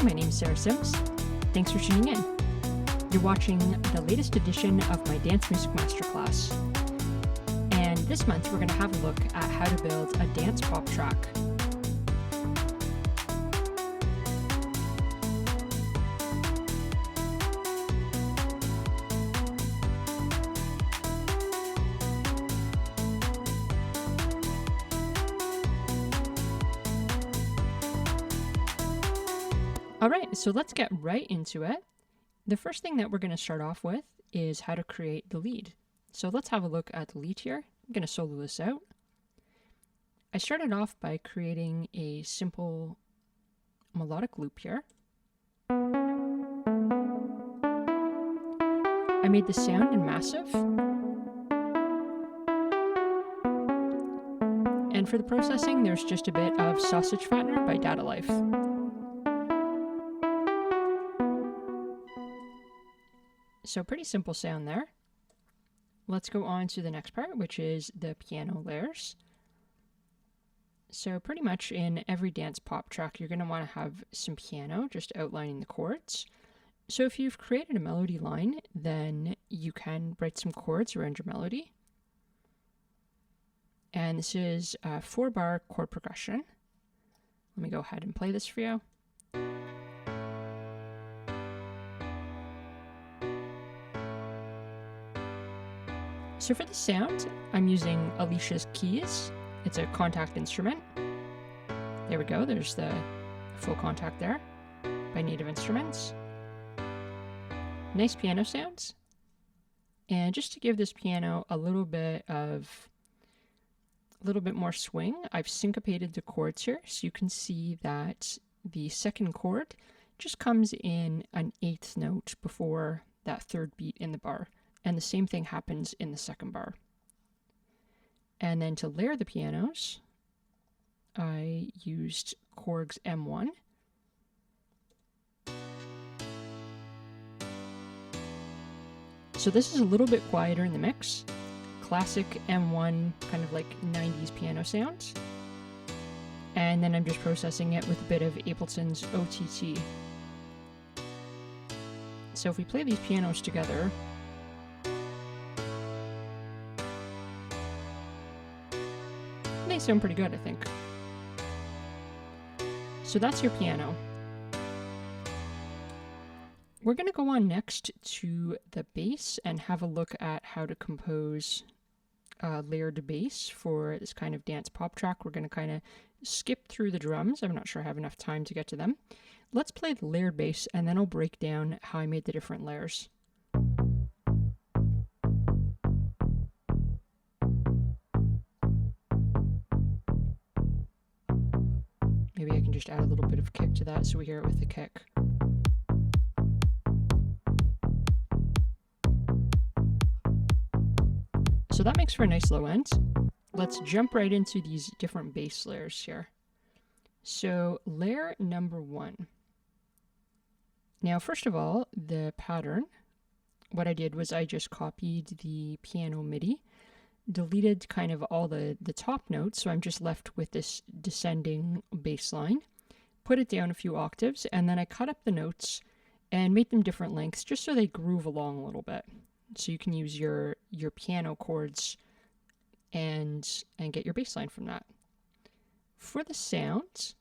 my name is Sarah Sims. Thanks for tuning in. You're watching the latest edition of my Dance Music Masterclass. And this month we're going to have a look at how to build a dance pop track. Alright, so let's get right into it. The first thing that we're going to start off with is how to create the lead. So let's have a look at the lead here. I'm going to solo this out. I started off by creating a simple melodic loop here. I made the sound in massive. And for the processing, there's just a bit of Sausage Fattener by Data Life. So pretty simple sound there. Let's go on to the next part, which is the piano layers. So pretty much in every dance pop track, you're going to want to have some piano just outlining the chords. So if you've created a melody line, then you can write some chords around your melody. And this is a 4-bar chord progression. Let me go ahead and play this for you. So for the sound, I'm using Alicia's keys. It's a contact instrument. There we go, there's the full contact there by Native Instruments. Nice piano sounds. And just to give this piano a little bit more swing, I've syncopated the chords here. So you can see that the second chord just comes in an 8th note before that third beat in the bar. And the same thing happens in the second bar. And then to layer the pianos, I used chords M1. So this is a little bit quieter in the mix. Classic M1, kind of like 90s piano sounds. And then I'm just processing it with a bit of Ableton's OTT. So if we play these pianos together, they sound pretty good, I think. So that's your piano. We're going to go on next to the bass and have a look at how to compose layered bass for this kind of dance pop track. We're going to kind of skip through the drums. I'm not sure I have enough time to get to them. Let's play the layered bass and then I'll break down how I made the different layers. Maybe I can just add a little bit of kick to that so we hear it with the kick. So that makes for a nice low end. Let's jump right into these different bass layers here. So layer number 1. Now, first of all, the pattern, what I did was I just copied the piano MIDI, deleted kind of all the top notes, so I'm just left with this descending bass line, put it down a few octaves, and then I cut up the notes and made them different lengths just so they groove along a little bit. So you can use your piano chords and get your bass line from that. For the sound,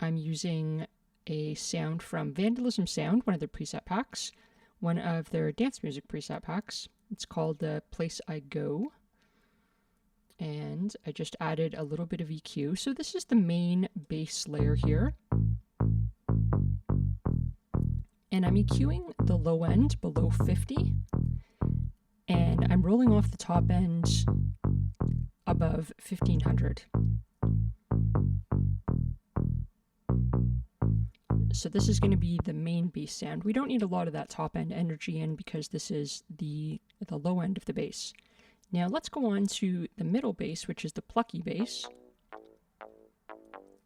I'm using a sound from Vandalism Sound, one of their preset packs, one of their dance music preset packs. It's called The Place I Go. And I just added a little bit of EQ. So this is the main bass layer here. And I'm EQing the low end below 50. And I'm rolling off the top end above 1500. So this is going to be the main bass sound. We don't need a lot of that top end energy in because this is the low end of the bass. Now let's go on to the middle bass, which is the plucky bass.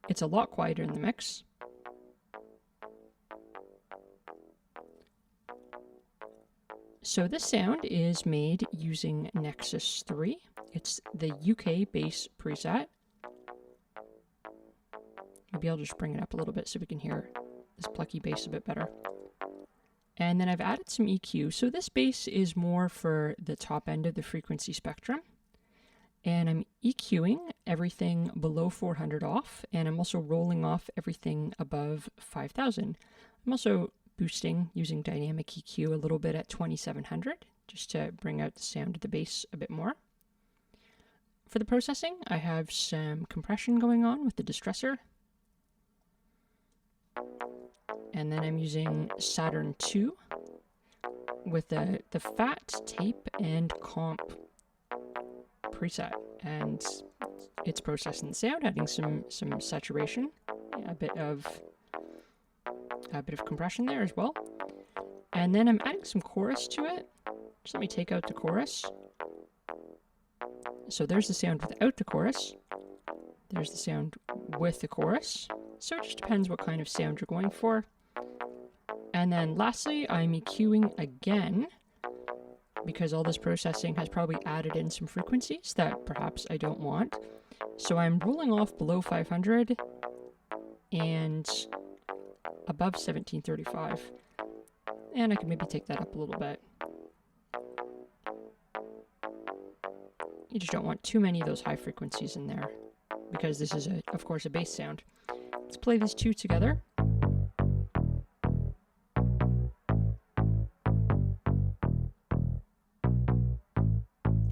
It's a lot quieter in the mix. So this sound is made using Nexus 3. It's the UK bass preset. Maybe I'll just bring it up a little bit so we can hear this plucky bass a bit better. And then I've added some EQ. So this bass is more for the top end of the frequency spectrum. And I'm EQing everything below 400 off, and I'm also rolling off everything above 5,000. I'm also boosting using dynamic EQ a little bit at 2700, just to bring out the sound of the bass a bit more. For the processing, I have some compression going on with the distressor. And then I'm using Saturn 2 with the fat, tape, and comp preset, and it's processing the sound, adding some saturation, a bit of compression there as well. And then I'm adding some chorus to it. Just let me take out the chorus. So there's the sound without the chorus. There's the sound with the chorus. So it just depends what kind of sound you're going for. And then lastly, I'm EQing again, because all this processing has probably added in some frequencies that perhaps I don't want. So I'm rolling off below 500 and above 1735. And I can maybe take that up a little bit. You just don't want too many of those high frequencies in there, because this is, of course, a bass sound. Let's play these two together.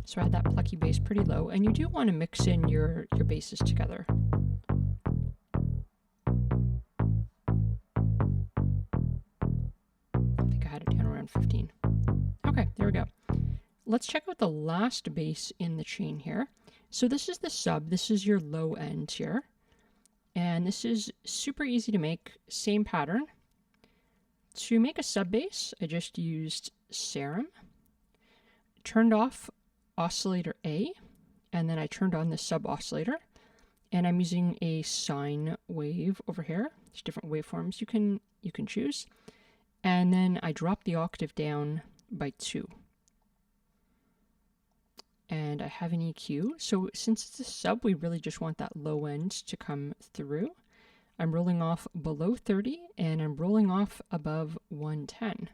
So I had that plucky bass pretty low, and you do want to mix in your basses together. I think I had it down around 15. Okay, there we go. Let's check out the last bass in the chain here. So this is the sub, this is your low end here. And this is super easy to make, same pattern. To make a sub bass, I just used Serum, turned off oscillator A, and then I turned on the sub oscillator, and I'm using a sine wave over here. There's different waveforms you can choose, and then I dropped the octave down by 2, and I have an EQ. So since it's a sub, we really just want that low end to come through. I'm rolling off below 30, and I'm rolling off above 110.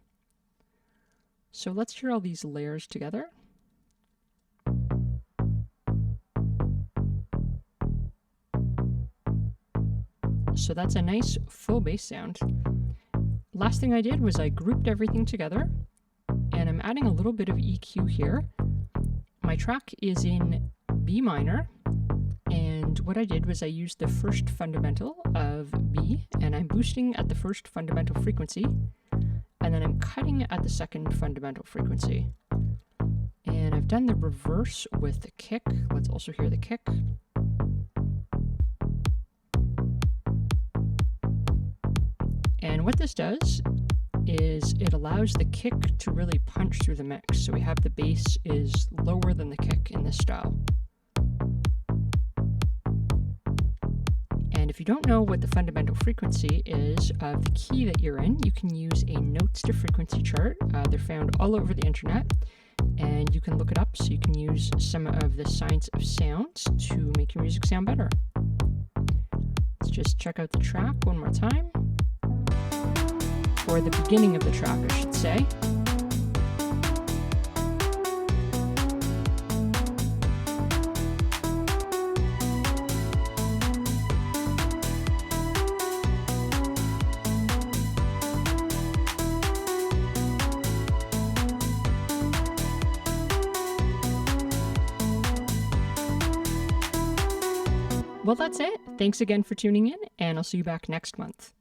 So let's hear all these layers together. So that's a nice full bass sound. Last thing I did was I grouped everything together, and I'm adding a little bit of EQ here. My track is in B minor, and what I did was I used the first fundamental of B, and I'm boosting at the first fundamental frequency, and then I'm cutting at the second fundamental frequency. And I've done the reverse with the kick. Let's also hear the kick. And what this does is it allows the kick to really punch through the mix. So we have the bass is lower than the kick in this style. And if you don't know what the fundamental frequency is of the key that you're in, you can use a notes to frequency chart. They're found all over the internet, and you can look it up, so you can use some of the science of sound to make your music sound better. Let's just check out the track one more time. Or the beginning of the track, I should say. Well, that's it. Thanks again for tuning in, and I'll see you back next month.